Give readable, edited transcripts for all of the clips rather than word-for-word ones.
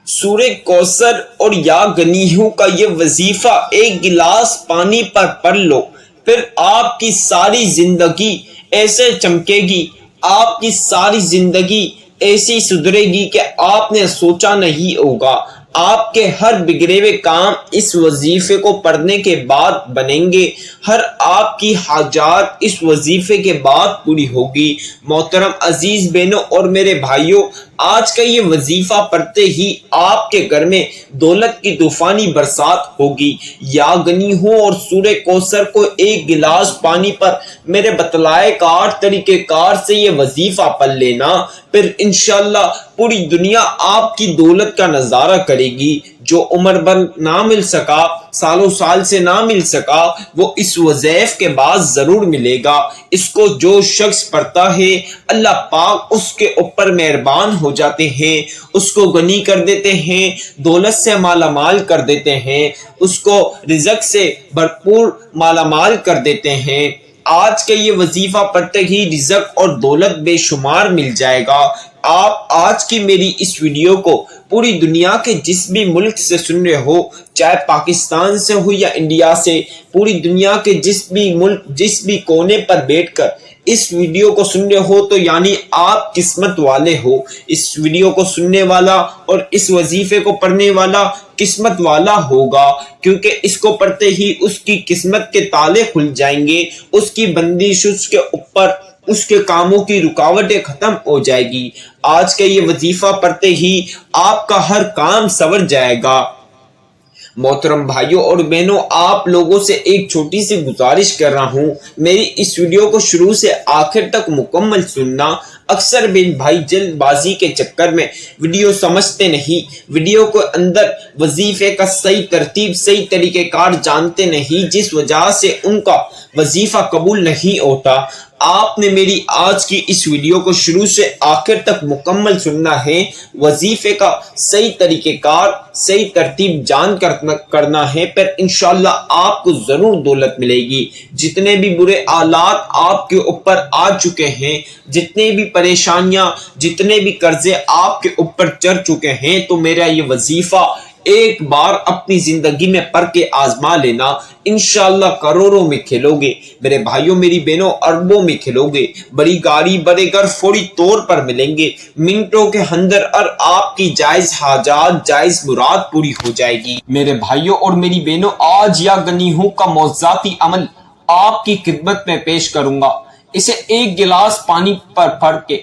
سورہ کوثر اور یا گنیہوں کا یہ وظیفہ ایک گلاس پانی پر پڑھ لو، پھر آپ کی ساری زندگی ایسے چمکے گی، آپ کی ساری زندگی ایسی سدھرے گی کہ آپ نے سوچا نہیں ہوگا۔ آپ کے ہر بگڑے ہوئے کام اس وظیفے کو پڑھنے کے بعد بنیں گے، ہر آپ کی حاجات اس وظیفے کے بعد پوری ہوگی۔ محترم عزیز بہنوں اور میرے بھائیوں، آج کا یہ وظیفہ پڑھتے ہی آپ کے گھر میں دولت کی طوفانی برسات ہوگی۔ یا گنیہوں اور سورہ کوثر کو ایک گلاس پانی پر میرے بتلائے کار طریقہ کار سے یہ وظیفہ پڑھ لینا، پھر انشاءاللہ پوری دنیا آپ کی دولت کا نظارہ کرے گی۔ جو عمر بھر نہ مل سکا، سالوں سال سے نہ مل سکا، وہ اس وظیفے کے بعد ضرور ملے گا۔ اس کو جو شخص پڑھتا ہے، اللہ پاک اس کے اوپر مہربان ہو جاتے ہیں، اس کو غنی کر دیتے ہیں، دولت سے مالا مال کر دیتے ہیں، اس کو رزق سے بھرپور مالا مال کر دیتے ہیں۔ آج کا یہ وظیفہ پڑھتے ہی رزق اور دولت بے شمار مل جائے گا۔ آپ آج کی میری اس ویڈیو کو پوری دنیا کے جس بھی ملک سے سن رہے ہو، چاہے پاکستان سے ہو یا انڈیا سے، پوری دنیا کے جس بھی ملک جس بھی کونے پر بیٹھ کر اس ویڈیو کو سن رہے ہو تو یعنی آپ قسمت والے ہو۔ اس ویڈیو کو سننے والا اور اس وظیفے کو پڑھنے والا قسمت والا ہوگا، کیونکہ اس کو پڑھتے ہی اس کی قسمت کے تالے کھل جائیں گے، اس کی بندش اس کے اوپر، اس کے کاموں کی رکاوٹیں ختم ہو جائے گی۔ آج کا یہ وظیفہ پڑھتے ہی آپ کا ہر کام سنور جائے گا۔ محترم بھائیوں اور بہنوں، آپ لوگوں سے ایک چھوٹی سی گزارش کر رہا ہوں، میری اس ویڈیو کو شروع سے آخر تک مکمل سننا۔ اکثر بین بھائی جلد بازی کے چکر میں ویڈیو سمجھتے نہیں، ویڈیو کو اندر وظیفے کا صحیح ترتیب صحیح طریقہ کار جانتے نہیں، جس وجہ سے ان کا وظیفہ قبول نہیں ہوتا۔ آپ نے میری آج کی اس ویڈیو کو شروع سے آخر تک مکمل سننا ہے، وظیفے کا صحیح طریقہ کار صحیح ترتیب جان کر کرنا ہے، پھر انشاءاللہ آپ کو ضرور دولت ملے گی۔ جتنے بھی برے حالات آپ کے اوپر آ چکے ہیں، جتنے بھی پریشانیاں، جتنے بھی قرضے آپ کے اوپر چڑھ چکے ہیں، تو میرا یہ وظیفہ ایک بار اپنی زندگی میں پڑھ کے آزما لینا، انشاءاللہ کروڑوں میں کھیلو گے میرے بھائیوں میری بہنوں، اربوں میں کھیلو گے۔ بڑی گاڑی بڑے گھر فوری طور پر ملیں گے، منٹوں کے اندر اور آپ کی جائز حاجات جائز مراد پوری ہو جائے گی۔ میرے بھائیوں اور میری بہنوں، آج یا گنیہوں کا موضوعاتی عمل آپ کی خدمت میں پیش کروں گا۔ اسے ایک گلاس پانی پر پڑھ کے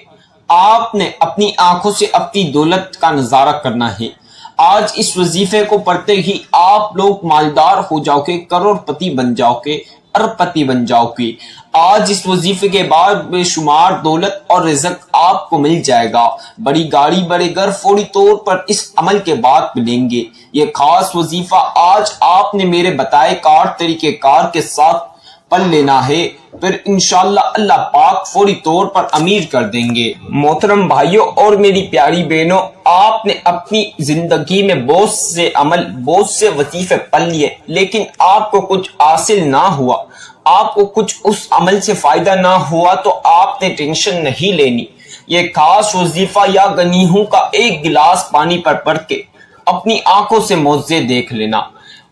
آپ نے اپنی آنکھوں سے اپنی دولت کا نظارہ کرنا ہے۔ آج اس وظیفے کو پڑھتے ہی آپ لوگ مالدار ہو جاؤ گے، کروڑ پتی بن جاؤ گے، ارب پتی بن جاؤ گے۔ آج اس وظیفے کے بعد بے شمار دولت اور رزق آپ کو مل جائے گا۔ بڑی گاڑی بڑے گھر فوری طور پر اس عمل کے بعد ملیں گے۔ یہ خاص وظیفہ آج آپ نے میرے بتائے کار طریقہ کار کے ساتھ پڑھ لینا ہے، پھر انشاءاللہ اللہ پاک فوری طور پر امیر کر دیں گے۔ محترم بھائیوں اور میری پیاری بہنوں، آپ نے اپنی زندگی میں بہت سے عمل، بہت سے وظیفے پڑھ لیے، لیکن آپ کو کچھ حاصل نہ ہوا، آپ کو کچھ اس عمل سے فائدہ نہ ہوا، تو آپ نے ٹینشن نہیں لینی۔ یہ خاص وظیفہ یا گنیہوں کا ایک گلاس پانی پر پڑھ کے اپنی آنکھوں سے معجزے دیکھ لینا۔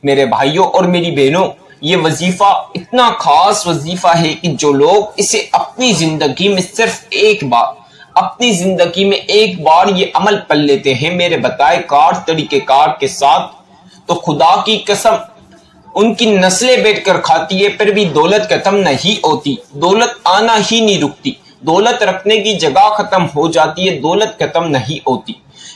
میرے بھائیوں اور میری بہنوں، یہ وظیفہ اتنا خاص وظیفہ ہے کہ جو لوگ اسے اپنی زندگی میں صرف ایک بار، اپنی زندگی میں ایک بار یہ عمل پڑھ لیتے ہیں میرے بتائے کار طریقہ کار کے ساتھ، تو خدا کی قسم ان کی نسلیں بیٹھ کر کھاتی ہے، پھر بھی دولت ختم نہیں ہوتی، دولت آنا ہی نہیں رکتی، دولت رکھنے کی جگہ ختم ہو جاتی ہے، دولت ختم نہیں ہوتی۔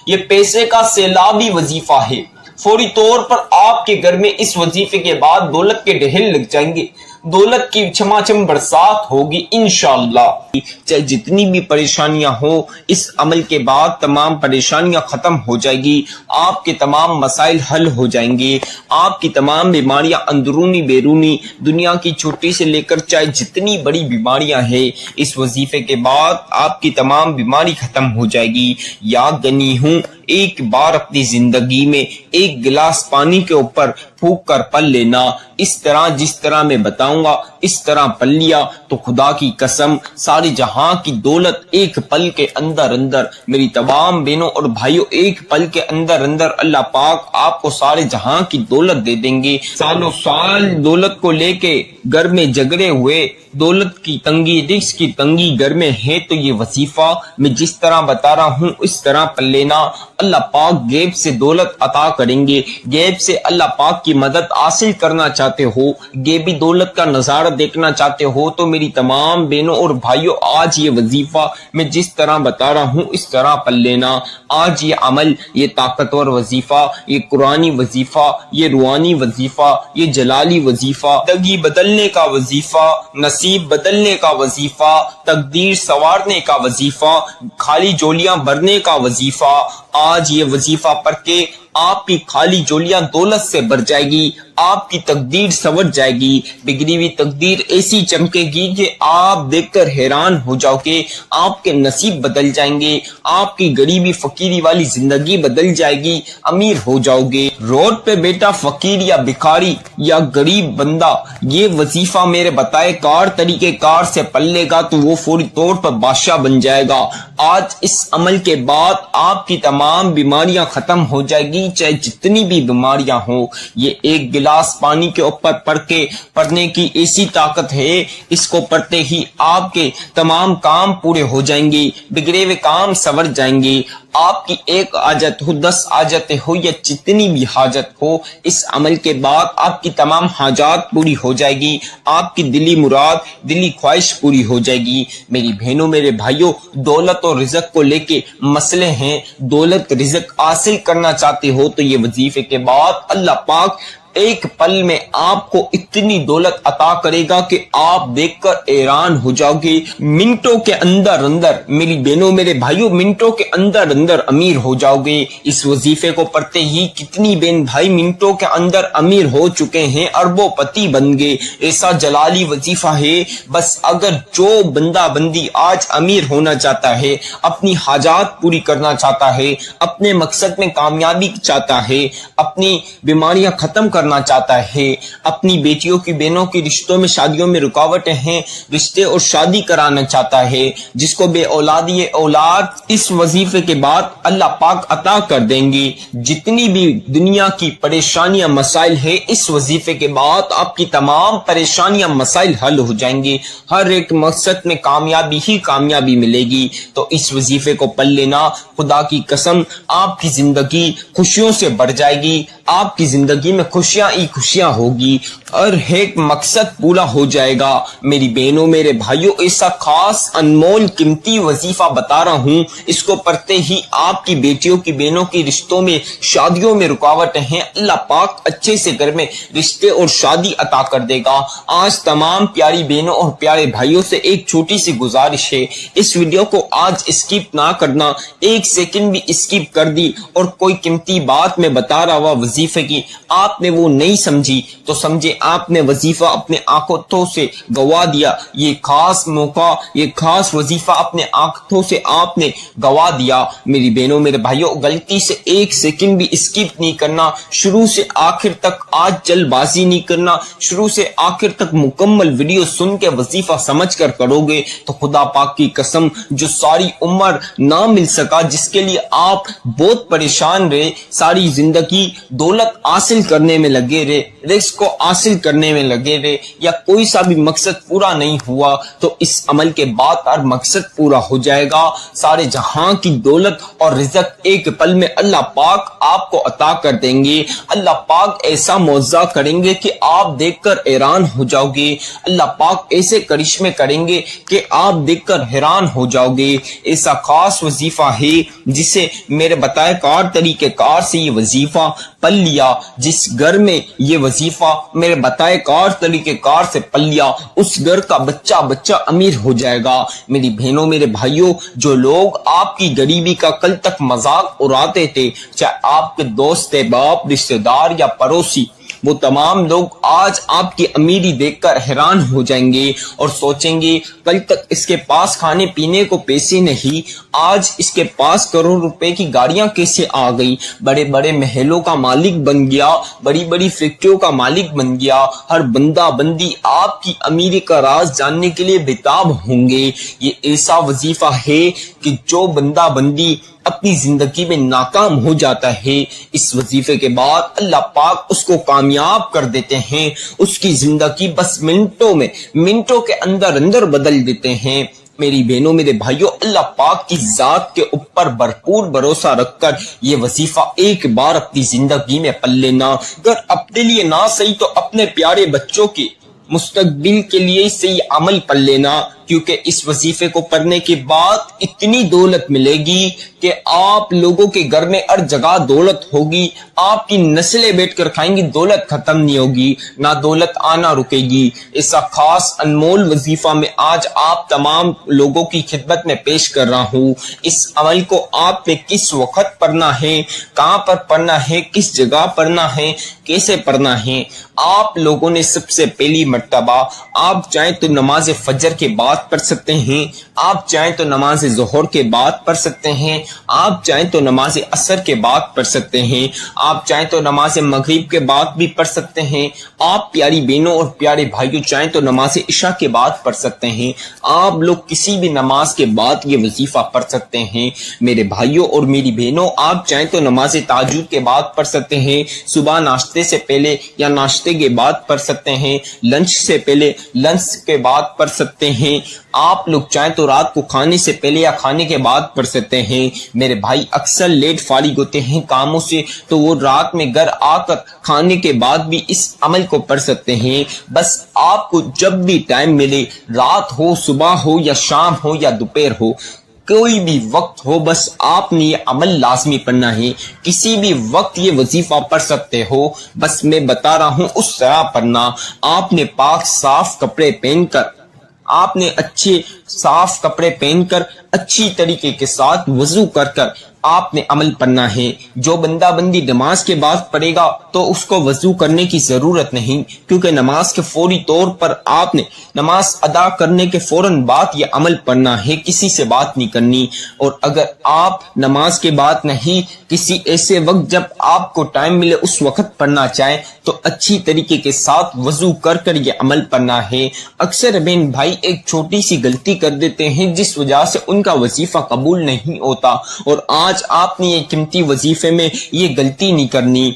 یہ پیسے کا سیلابی وظیفہ ہے۔ فوری طور پر آپ کے گھر میں اس وظیفے کے بعد دولت کے ڈھیر لگ جائیں گے، دولت کی چھماچم برسات ہوگی انشاءاللہ۔ چاہے جتنی بھی پریشانیاں ہو، اس عمل کے بعد تمام پریشانیاں ختم ہو جائے گی، آپ کے تمام مسائل حل ہو جائیں گے، آپ کی تمام بیماریاں اندرونی بیرونی دنیا کی چھوٹی سے لے کر چاہے جتنی بڑی بیماریاں ہیں، اس وظیفے کے بعد آپ کی تمام بیماری ختم ہو جائے گی۔ یاد گنی ہوں، ایک بار اپنی زندگی میں ایک گلاس پانی کے اوپر پھونک کر پل لینا، اس طرح جس طرح میں بتاؤں گا اس طرح پل لیا تو خدا کی قسم ساری سارے جہاں کی دولت ایک پل کے اندر اندر، میری تمام بہنوں اور بھائیوں، ایک پل کے اندر اندر اللہ پاک آپ کو سارے جہاں کی دولت دے دیں گے۔ سالوں سال دولت کو لے کے گھر میں جھگڑے ہوئے، دولت کی تنگی، رزق کی تنگی گھر میں ہے، تو یہ وظیفہ میں جس طرح بتا رہا ہوں اس طرح پڑھ لینا۔ اللہ پاک غیب سے دولت عطا کریں گے۔ غیب سے اللہ پاک کی مدد حاصل کرنا چاہتے ہو، غیبی دولت کا نظارہ دیکھنا چاہتے ہو، تو میری تمام بہنوں اور بھائیوں آج یہ وظیفہ میں جس طرح بتا رہا ہوں اس طرح پڑھ لینا۔ آج یہ عمل، یہ طاقتور وظیفہ، یہ قرآنی وظیفہ، یہ روحانی وظیفہ، یہ جلالی وظیفہ، زندگی بدلنے کا وظیفہ، نصیب بدلنے کا وظیفہ، تقدیر سنوارنے کا وظیفہ، خالی جولیاں بھرنے کا وظیفہ، آج یہ وظیفہ پڑھ کے آپ کی خالی جولیاں دولت سے بھر جائے گی، آپ کی تقدیر سنور جائے گی، بگڑی ہوئی تقدیر ایسی چمکے گی کہ آپ دیکھ کر حیران ہو جاؤ گے، آپ کے نصیب بدل جائیں گے، آپ کی غریبی فقیری والی زندگی بدل جائے گی، امیر ہو جاؤ گے۔ روڈ پہ بیٹا فقیر یا بھکاری یا غریب بندہ یہ وظیفہ میرے بتائے کار طریقے کار سے پڑھ لے گا تو وہ فوری طور پر بادشاہ بن جائے گا۔ آج اس عمل کے بعد آپ کی تمام بیماریاں ختم ہو جائے گی، چاہے جتنی بھی بیماریاں ہوں۔ یہ ایک گلاس پانی کے اوپر پڑھنے کی ایسی طاقت ہے، اس کو پڑھتے ہی آپ کے تمام کام پورے ہو جائیں گے، بگڑے ہوئے کام سنور جائیں گے۔ آپ کی ایک حاجت ہو، 10 حاجتیں ہو یا جتنی بھی حاجت ہو، اس عمل کے بعد آپ کی تمام حاجات پوری ہو جائے گی، آپ کی دلی مراد، دلی خواہش پوری ہو جائے گی۔ میری بہنوں، میرے بھائیوں، دولت اور رزق کو لے کے مسئلے ہیں، دولت رزق حاصل کرنا چاہتے ہو تو یہ وظیفے کے بعد اللہ پاک ایک پل میں آپ کو اتنی دولت عطا کرے گا کہ آپ دیکھ کر حیران ہو جاؤ گے۔ منٹوں کے اندر اندر، میری بہنوں میرے بھائیوں، منٹوں کے اندر اندر امیر ہو جاؤ گے۔ اس وظیفے کو پڑھتے ہی کتنی بہن بھائی منٹوں کے اندر امیر ہو چکے ہیں، اربوں پتی بن گئے۔ ایسا جلالی وظیفہ ہے، بس اگر جو بندہ بندی آج امیر ہونا چاہتا ہے، اپنی حاجات پوری کرنا چاہتا ہے، اپنے مقصد میں کامیابی چاہتا ہے، اپنی بیماریاں ختم کرنا چاہتا ہے، اپنی بیٹیوں کی بہنوں کی رشتوں میں شادیوں میں رکاوٹیں ہیں، رشتے اور شادی کرانا چاہتا ہے، جس کو بے اولادی اولاد اس وظیفے کے بعد اللہ پاک عطا کر دیں گے۔ جتنی بھی دنیا کی پریشانیاں مسائل ہے، اس وظیفے کے بعد آپ کی تمام پریشانیاں مسائل حل ہو جائیں گے، ہر ایک مقصد میں کامیابی ہی کامیابی ملے گی۔ تو اس وظیفے کو پڑھ لینا، خدا کی قسم آپ کی زندگی خوشیوں سے بھر جائے گی، آپ کی زندگی میں خوشیاں ہی خوشیاں ہوگی، اور ایک مقصد پورا ہو جائے گا۔ میری بہنوں میرے بھائیوں، ایسا خاص انمول قیمتی وظیفہ بتا رہا ہوں، اس کو پڑھتے ہی آپ کی بیٹیوں کی بہنوں کی رشتوں میں شادیوں میں رکاوٹیں ہیں، اللہ پاک اچھے سے گھر میں رشتے اور شادی عطا کر دے گا۔ آج تمام پیاری بہنوں اور پیارے بھائیوں سے ایک چھوٹی سی گزارش ہے، اس ویڈیو کو آج اسکپ نہ کرنا، ایک سیکنڈ بھی اسکپ کر دی اور کوئی قیمتی بات میں بتا رہا ہوا وظیفے کی آپ نے وہ نہیں سمجھی تو سمجھے آپ نے وظیفہ اپنے آنکھوں سے گوا دیا۔ یہ خاص موقع، یہ خاص وظیفہ اپنے آنکھوں سے آپ نے گوا دیا۔ میری بہنوں میرے بھائیوں، غلطی سے ایک سیکنڈ بھی اسکپ نہیں کرنا، شروع سے آخر تک آج جلد بازی نہیں کرنا، شروع سے آخر تک مکمل ویڈیو سن کے وظیفہ سمجھ کر کرو گے تو خدا پاک کی قسم جو ساری عمر نہ مل سکا، جس کے لیے آپ بہت پریشان رہے، ساری زندگی دولت حاصل کرنے میں لگے رہے، رزق کو حاصل کرنے میں لگے رہے، یا کوئی سا بھی مقصد پورا نہیں ہوا، تو اس عمل کے بعد ہر مقصد پورا ہو جائے گا۔ سارے جہاں کی دولت اور رزق ایک پل میں اللہ پاک آپ کو عطا کر دیں گے۔ اللہ پاک ایسا معجزہ کریں گے کہ آپ دیکھ کر حیران ہو جاؤ گے، اللہ پاک ایسے کرشمے کریں گے کہ آپ دیکھ کر حیران ہو جاؤ گے۔ ایسا خاص وظیفہ ہے جسے میرے بتائے کار طریقے کار سے یہ وظیفہ پڑھ لیا، جس گھر میں یہ وظیفہ میرے بتائے کار طریقے کار سے پڑھ لیا، اس گھر کا بچہ امیر ہو جائے گا۔ میری بہنوں میرے بھائیوں، جو لوگ آپ کی غریبی کا کل تک مذاق اڑاتے تھے، چاہے آپ کے دوست، باپ، رشتہ دار یا پڑوسی، وہ تمام لوگ آج آپ کی امیری دیکھ کر حیران ہو جائیں گے اور سوچیں گے کل تک اس کے پاس کھانے پینے کو پیسے نہیں، آج اس کے پاس کروڑ روپے کی گاڑیاں کیسے آ گئی، بڑے بڑے محلوں کا مالک بن گیا، بڑی بڑی فیکٹریوں کا مالک بن گیا۔ ہر بندہ بندی آپ کی امیری کا راز جاننے کے لیے بےتاب ہوں گے۔ یہ ایسا وظیفہ ہے کہ جو بندہ بندی اپنی زندگی میں ناکام ہو جاتا ہے، اس وظیفے کے بعد اللہ پاک اس کو کامیاب کر دیتے ہیں، اس کی زندگی بس منٹوں کے اندر بدل دیتے ہیں۔ میری بہنوں میرے بھائیوں، اللہ پاک کی ذات کے اوپر بھرپور بھروسہ رکھ کر یہ وظیفہ ایک بار اپنی زندگی میں پل لینا، اگر اپنے لیے نہ صحیح تو اپنے پیارے بچوں کے مستقبل کے لیے صحیح عمل پل لینا، کیونکہ اس وظیفے کو پڑھنے کے بعد اتنی دولت ملے گی کہ آپ لوگوں کے گھر میں ہر جگہ دولت ہوگی، آپ کی نسلیں بیٹھ کر کھائیں گی، دولت ختم نہیں ہوگی، نہ دولت آنا رکے گی۔ ایسا خاص انمول وظیفہ میں آج آپ تمام لوگوں کی خدمت میں پیش کر رہا ہوں۔ اس عمل کو آپ نے کس وقت پڑھنا ہے، کہاں پر پڑھنا ہے، کس جگہ پڑھنا ہے، کیسے پڑھنا ہے۔ آپ لوگوں نے سب سے پہلی مرتبہ آپ چاہیں تو نماز فجر کے بعد پڑھ سکتے ہیں، آپ چاہیں تو نماز ظہر کے بعد پڑھ سکتے ہیں، آپ چاہیں تو نماز عصر کے بعد پڑھ سکتے ہیں، آپ چاہیں تو نماز مغرب کے بعد بھی پڑھ سکتے ہیں، آپ پیاری بہنوں اور پیارے بھائیوں چاہیں تو نماز عشاء کے بعد پڑھ سکتے ہیں، آپ لوگ کسی بھی نماز کے بعد یہ وظیفہ پڑھ سکتے ہیں۔ میرے بھائیوں اور میری بہنوں، آپ چاہیں تو نماز تہجد کے بعد پڑھ سکتے ہیں، صبح ناشتے سے پہلے یا ناشتے کے بعد پڑھ سکتے ہیں، لنچ سے پہلے، لنچ کے بعد پڑھ سکتے ہیں، آپ لوگ چاہیں تو رات کو کھانے سے پہلے یا کھانے کے بعد پڑھ سکتے ہیں۔ میرے بھائی اکثر لیٹ فارغ ہوتے ہیں کاموں سے، تو وہ رات میں گھر آ کر کھانے کے بعد بھی اس عمل کو پڑھ سکتے ہیں۔ بس آپ کو جب بھی ٹائم ملے، رات ہو، صبح ہو یا شام ہو یا دوپہر ہو، کوئی بھی وقت ہو، بس آپ نے یہ عمل لازمی پڑھنا ہے۔ کسی بھی وقت یہ وظیفہ پڑھ سکتے ہو، بس میں بتا رہا ہوں اس طرح پڑھنا۔ آپ نے پاک صاف کپڑے پہن کر، آپ نے اچھے صاف کپڑے پہن کر اچھی طریقے کے ساتھ وضو کر کر آپ نے عمل پڑھنا ہے۔ جو بندہ بندی نماز کے بعد پڑھے گا تو اس کو وضو کرنے کی ضرورت نہیں، کیونکہ نماز کے فوری طور پر آپ نے نماز ادا کرنے کے فوراً بعد یہ عمل پڑھنا ہے، کسی سے بات نہیں کرنی۔ اور اگر آپ نماز کے بعد نہیں، کسی ایسے وقت جب آپ کو ٹائم ملے اس وقت پڑھنا چاہیں تو اچھی طریقے کے ساتھ وضو کر کر یہ عمل پڑھنا ہے۔ اکثر بہن بھائی ایک چھوٹی سی غلطی کر دیتے ہیں جس وجہ سے ان کا وظیفہ قبول نہیں ہوتا، اور آج آپ نے یہ قیمتی وظیفے میں یہ غلطی نہیں کرنی۔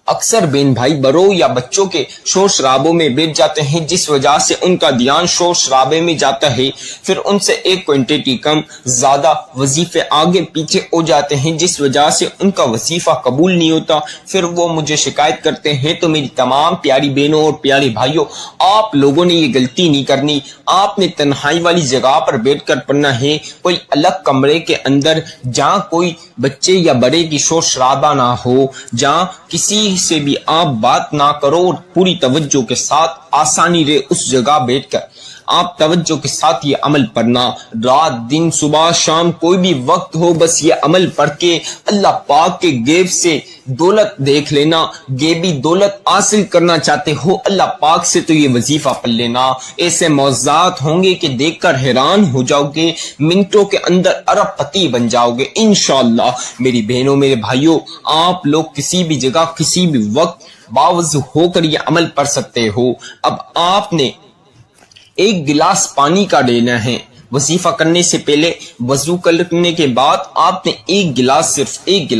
اکثر بہن بھائی بڑوں یا بچوں کے شور شرابوں میں بیٹھ جاتے ہیں، جس وجہ سے ان کا دھیان شور شرابے میں جاتا ہے، پھر ان سے ایک کوانٹٹی کم زیادہ وظیفے آگے پیچھے ہو جاتے ہیں، جس وجہ سے ان کا وظیفہ قبول نہیں ہوتا، پھر وہ مجھے شکایت کرتے ہیں۔ تو میری تمام پیاری بہنوں اور پیارے بھائیوں، آپ لوگوں نے یہ غلطی نہیں کرنی۔ آپ نے تنہائی والی جگہ پر بیٹھ کر پڑھنا ہے، کوئی الگ کمرے کے اندر جہاں کوئی بچے یا بڑے کی شور شرابہ نہ ہو، جہاں کسی سے بھی آپ بات نہ کرو، اور پوری توجہ کے ساتھ آسانی رہے اس جگہ بیٹھ کر آپ توجہ کے ساتھ یہ عمل پڑھنا۔ رات دن صبح شام کوئی بھی وقت ہو، بس یہ عمل پڑھ کے اللہ پاک کے غیب سے دولت دیکھ لینا۔ غیبی دولت حاصل کرنا چاہتے ہو اللہ پاک سے تو یہ وظیفہ پڑھ لینا۔ ایسے معجزات ہوں گے کہ دیکھ کر حیران ہو جاؤ گے، منٹوں کے اندر ارب پتی بن جاؤ گے انشاءاللہ۔ میری بہنوں میرے بھائیوں، آپ لوگ کسی بھی جگہ کسی بھی وقت باوضو ہو کر یہ عمل پڑھ سکتے ہو۔ اب آپ نے ایک گلاس پانی کا لینا ہے۔ وظیفہ کرنے سے پہلے وضو کرنے کے بعد آپ نے ایک گلاس، صرف ایک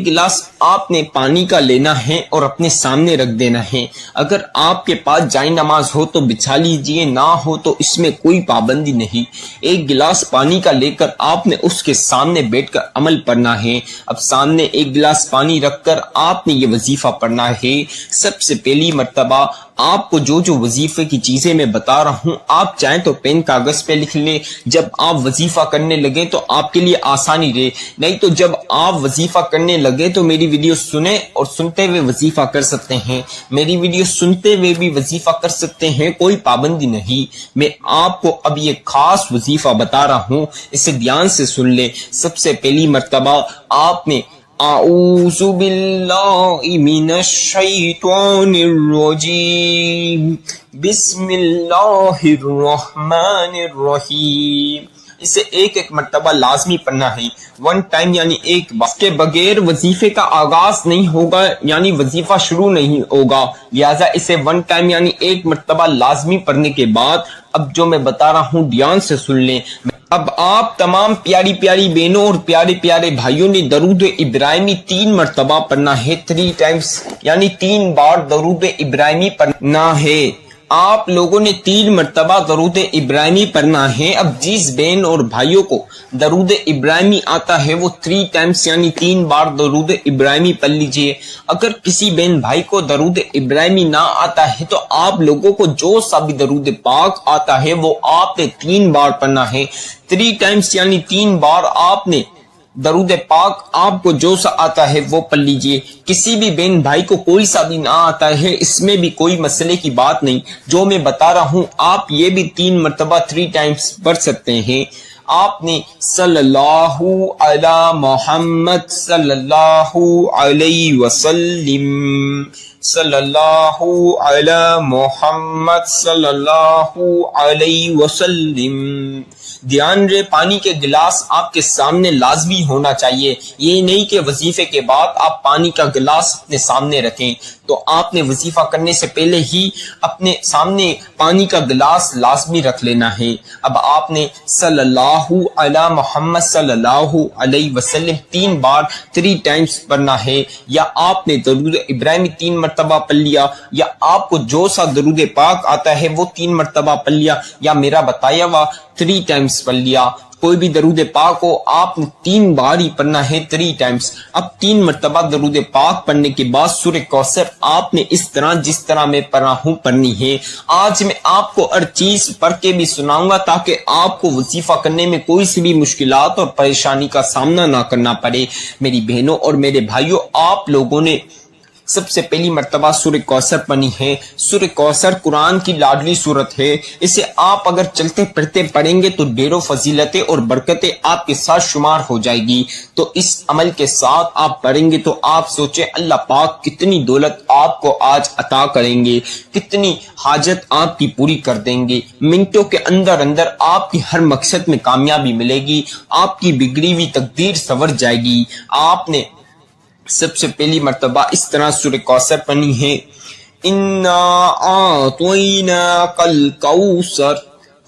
گلاس آپ نے پانی کا لینا ہے اور اپنے سامنے رکھ دینا ہے۔ اگر آپ کے پاس جائے نماز ہو تو بچھا لیجئے، نہ ہو تو اس میں کوئی پابندی نہیں۔ ایک گلاس پانی کا لے کر آپ نے اس کے سامنے بیٹھ کر عمل پڑھنا ہے۔ اب سامنے ایک گلاس پانی رکھ کر آپ نے یہ وظیفہ پڑھنا ہے۔ سب سے پہلی مرتبہ آپ کو جو وظیفے کی چیزیں میں بتا رہا ہوں، آپ چاہیں تو پین کاغذ پہ لکھ لیں، جب آپ وظیفہ کرنے لگے تو آپ کے لیے آسانی رہے، نہیں تو جب آپ وظیفہ کرنے لگے تو میری ویڈیو سنیں اور سنتے ہوئے وظیفہ کر سکتے ہیں، میری ویڈیو سنتے ہوئے بھی وظیفہ کر سکتے ہیں، کوئی پابندی نہیں۔ میں آپ کو اب یہ خاص وظیفہ بتا رہا ہوں، اسے دھیان سے سن لیں۔ سب سے پہلی مرتبہ آپ نے اعوذ باللہ من الشیطان الرجیم بسم اللہ الرحمن الرحیم. اسے ایک ایک مرتبہ لازمی پڑھنا ہے، ون ٹائم یعنی ایک بار. اس کے بغیر وظیفے کا آغاز نہیں ہوگا، یعنی وظیفہ شروع نہیں ہوگا. لہٰذا اسے ون ٹائم یعنی ایک مرتبہ لازمی پڑھنے کے بعد اب جو میں بتا رہا ہوں دھیان سے سن لیں. اب آپ تمام پیاری پیاری بہنوں اور پیارے پیارے بھائیوں نے درود ابراہیمی 3 مرتبہ پڑھنا ہے، 3 ٹائمز یعنی 3 بار درود ابراہیمی پڑھنا ہے. آپ لوگوں نے 3 مرتبہ درود ابراہیمی پڑھنا ہے. اب جس بہن اور بھائیوں کو درود ابراہیمی آتا ہے وہ 3 ٹائمز یعنی 3 بار درود ابراہیمی پڑھ لیجئے. اگر کسی بہن بھائی کو درود ابراہیمی نہ آتا ہے تو آپ لوگوں کو جو سا بھی درود پاک آتا ہے وہ آپ نے 3 بار پڑھنا ہے. 3 ٹائمز یعنی 3 بار آپ نے درود پاک آپ کو جو سا آتا ہے وہ پڑھ لیجئے. کسی بھی بہن بھائی کو کوئی سا بھی نہ آتا ہے اس میں بھی کوئی مسئلے کی بات نہیں. جو میں بتا رہا ہوں آپ یہ بھی 3 مرتبہ 3 ٹائمز پڑھ سکتے ہیں. آپ نے صلی اللہ علی محمد صلی اللہ علیہ وسلم، صلی اللہ علی محمد صلی اللہ علیہ وسلم. دھیان رہے پانی کے گلاس آپ کے سامنے لازمی ہونا چاہیے. یہ نہیں کہ وظیفے کے بعد آپ پانی کا گلاس اپنے سامنے رکھیں. تو آپ نے وظیفہ کرنے سے پہلے ہی اپنے سامنے پانی کا گلاس لازمی رکھ لینا ہے. اب آپ نے صلی اللہ علی محمد صلی اللہ علیہ وسلم 3 بار 3 ٹائمز پڑھنا ہے. یا آپ نے درود ابراہیمی 3 مرتبہ پڑھ لیا، یا آپ کو جو سا درود پاک آتا ہے وہ 3 مرتبہ پڑھ لیا، یا میرا بتایا ہوا 3 ٹائمز پڑھ لیا. کوئی بھی درود پاک ہو آپ نے 3 بار ہی پڑھنا ہے 3 ٹائمز. اب 3 مرتبہ درود پاک پڑھنے کے بعد سورہ کوثر آپ نے اس طرح جس طرح میں پڑھا ہوں پڑھنی ہے. آج میں آپ کو ہر چیز پڑھ کے بھی سناؤں گا تاکہ آپ کو وظیفہ کرنے میں کوئی سی بھی مشکلات اور پریشانی کا سامنا نہ کرنا پڑے. میری بہنوں اور میرے بھائیوں، آپ لوگوں نے سب سے پہلی مرتبہ سورہ کوثر پڑھنی ہے. سورہ کوثر قرآن کی لاڈلی سورت ہے. اسے آپ اگر چلتے پھرتے پڑھیں گے تو ڈھیروں فضیلتیں اور برکتیں آپ کے ساتھ شمار ہو جائے گی. تو اس عمل کے ساتھ آپ پڑھیں گے تو آپ سوچیں اللہ پاک کتنی دولت آپ کو آج عطا کریں گے، کتنی حاجت آپ کی پوری کر دیں گے. منٹوں کے اندر اندر آپ کی ہر مقصد میں کامیابی ملے گی، آپ کی بگڑی ہوئی تقدیر سنور جائے گی. آپ نے سب سے پہلی مرتبہ اس طرح سورہ کوثر پڑھنی ہے. انا اعطیناک الکوثر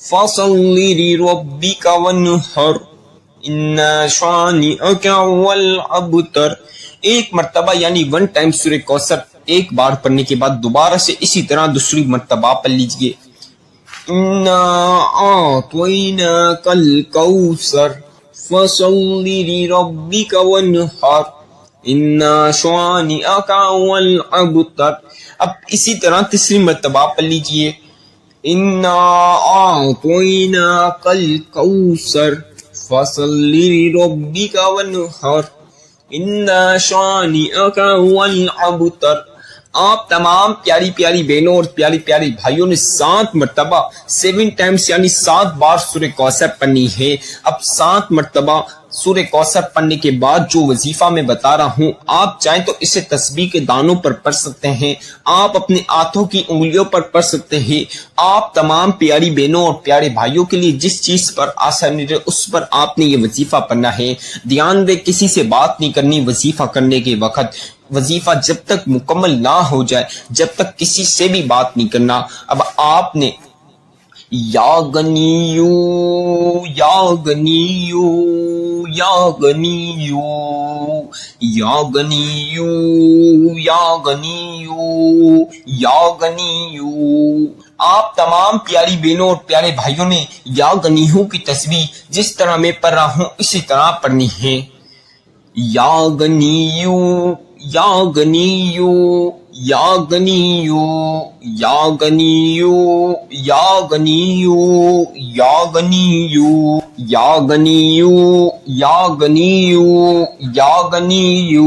فصل لربک وانحر ان شانئک هو الابتر. ایک مرتبہ یعنی 1 ٹائم سورہ کوثر ایک بار پڑھنے کے بعد دوبارہ سے اسی طرح دوسری مرتبہ پڑھ لیجئے. انا اعطیناک الکوثر فصل لربک وانحر ان شانئک هو الابتر. اب اسی طرح تیسری مرتبہ پڑھ لیجئے. انا اعطیناک الکوثر فصل لربک وانحر ان شانئک هو الابتر. آپ تمام پیاری پیاری بہنوں اور پیاری پیاری بھائیوں نے 7 مرتبہ 7 ٹائمز یعنی 7 بار سورہ کوثر پڑھنی ہے. اب 7 مرتبہ سورہ کوثر پڑھنے کے بعد جو وظیفہ میں بتا رہا ہوں آپ چاہیں تو اسے تسبیح کے دانوں پر پڑھ سکتے ہیں، آپ اپنے ہاتھوں کی انگلیوں پر پڑھ سکتے ہیں. آپ تمام پیاری بہنوں اور پیارے بھائیوں کے لیے جس چیز پر آسانی رہے اس پر آپ نے یہ وظیفہ پڑھنا ہے. دھیان دے کسی سے بات نہیں کرنی وظیفہ کرنے کے وقت. وظیفہ جب تک مکمل نہ ہو جائے جب تک کسی سے بھی بات نہیں کرنا. اب آپ نے یا غنیو یا غنیو یا غنیو یا غنیو یا غنیو یا غنیو. آپ تمام پیاری بہنوں اور پیارے بھائیوں نے یا غنیو کی تسبیح جس طرح میں پڑھ رہا ہوں اسی طرح پڑھنی ہے. یا غنیو یا غنیو یا غنیو یا غنیو یا غنیو یا غنیو یا غنیو یا غنیو یا غنیو